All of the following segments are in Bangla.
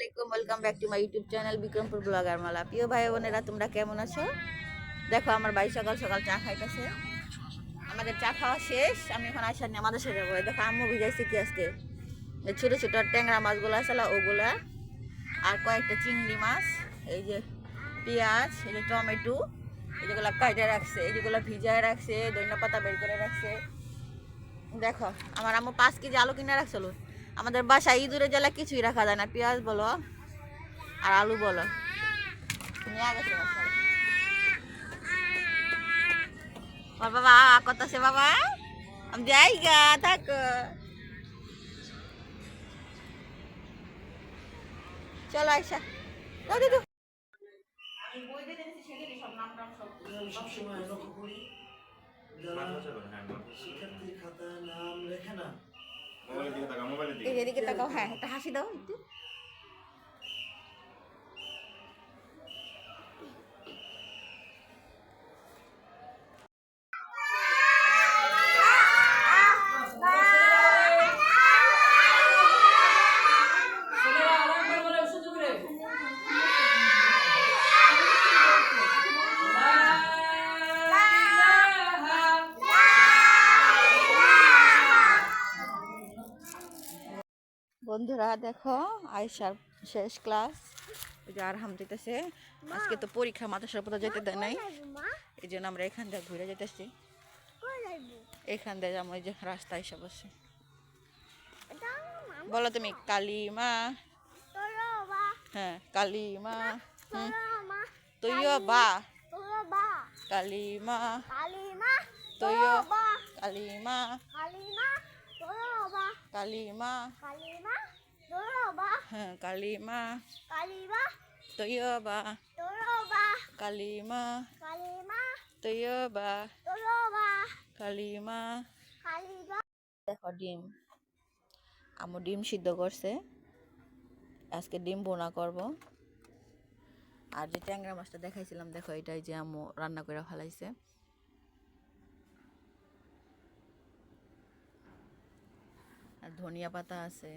আলাইকুম, welcome back to my YouTube channel Bikrampur blogger Mala. প্রিয় ভাই বোনেরা, তোমরা কেমন আছো? দেখো আমার ভাই সকাল সকাল চা খাইতেছে। আমাদের চা খাওয়া শেষ, আমি এখন আসার নিয়ে আমাদের সাথে যাবো। দেখো আম্মু ভিজাইছে কি আজকে ছোটো ছোটো ট্যাংরা মাছগুলো আসলে ওগুলা, আর কয়েকটা চিংড়ি মাছ, এই যে পেঁয়াজ, এই যে টমেটো, এই যেগুলো কাইটে রাখছে, এই যেগুলো ভিজায় রাখছে, ধনিয়া পাতা বের করে রাখছে। দেখো আমার আম্মু 5 কেজি আলু কিনে রাখছিল। আমাদের বাসায় ইঁদুরের জ্বালা কিছুই রাখা যায় না, পেঁয়াজ বলো আর আলু বলো নিয়ে গেছে বাসায়। আমার বাবা করতেছে, বাবা আমি যাই গা থাক। চলো আইসা দাও দিদু। এদিকে তাকাও, হ্যাঁ একটা হাসি দাও একটু। বন্ধুরা দেখো আয়সার শেষ ক্লাস, ওই যে আর হাম যেতেছে। আজকে তো পরীক্ষা, মাদ্রাসার পথে যেতে দেয় নাই, এই জন্য আমরা এখান থেকে ঘুরে যেতেছি। এখান থেকে আমরা যে রাস্তা এসে বসে। বলো তুমি কালিমা। হ্যাঁ কালিমা। তুইও বা কালিমা, তুইও কালিমা, কালিমা, হ্যাঁ কালিমা, তৈয়বা, কালিমা, তৈয়বা, কালিমা। দেখো ডিম, আম্মু ডিম সিদ্ধ করছে, আজকে ডিম বোনা করব। আর যে ট্যাংরা মাছটা দেখাইছিলাম, দেখো এটাই যে আম্মু রান্না করে ফেলাইছে। আর ধনিয়া পাতা আছে,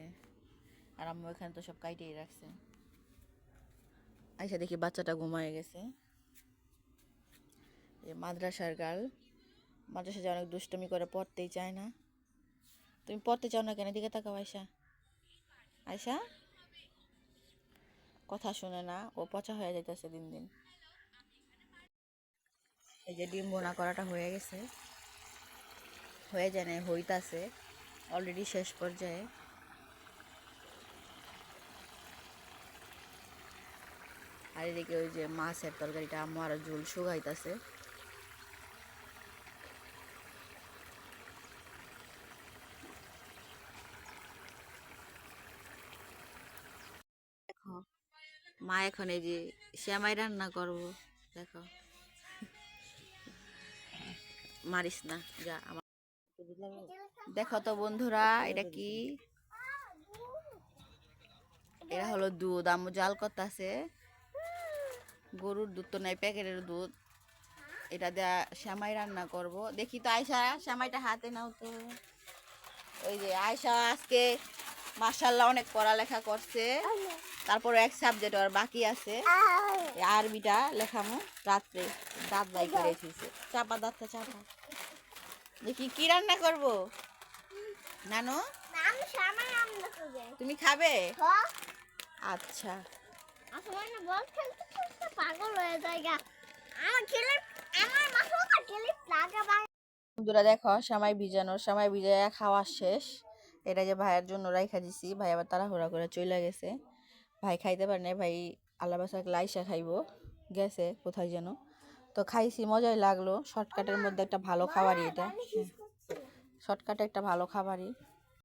আর আম্মু এখানে তো সব কাইটেই রাখছে। আইসা দেখি বাচ্চাটা ঘুমায় গেছে। মাদ্রাসার গার্ল, মাদ্রাসা যে অনেক দুষ্টমি করে, পড়তেই চায় না। তুমি পড়তে চাও না কেন? দিকে তাকাও আয়সা। আয়সা কথা শুনে না, ও পচা হয়ে যাইতেছে দিন দিন। এই যে ডিম বোনা করাটা হয়ে গেছে, হয়ে যায় না, হইতাছে অলরেডি শেষ পর্যায়ে। আর এদিকে ওই যে মাছের তরকারিটা আম্মু আর ঝোল শুকাইতেছে। দেখো মা এখন এই যে শ্যামাই রান্না করবো। দেখো মারিস না, যা আমার। দেখো তো বন্ধুরা, এটা কি? এটা হলো দুধ, আম্মু জাল করতেছে। গরুর দুধ তো নাই, প্যাকেটের দুধ। এটা দেয়া শ্যামাই রান্না করব। দেখি তো আয়সা, শ্যামাইটা হাতে নাও তো। ওই যে আয়সা আজকে মাশাআল্লাহ অনেক পড়ালেখা করছে। তারপর এক সাবজেক্ট আর বাকি আছে, আরবিটা লেখামু রাত্রে। দাঁত বাই করে এসেছে, চাপা দাঁতটা চাপা। দেখি কি রান্না করব নানু। তুমি খাবে? আচ্ছা বন্ধুরা দেখো সামাই ভিজানো, সামাই ভিজাইয়া খাওয়া শেষ। এটা যে ভাইয়ের জন্য রাইখা দিছি, ভাই আবার তাড়াহুড়া করে চলে গেছে। ভাই খাইতে পারে না, ভাই আল্লাহ বাসা লাইসা খাইবো, গেছে কোথায় যেন। তো খাইছি, মজাই লাগলো। শর্টকাটের মধ্যে একটা ভালো খাবারই এটা, শর্টকাটে একটা ভালো খাবারই।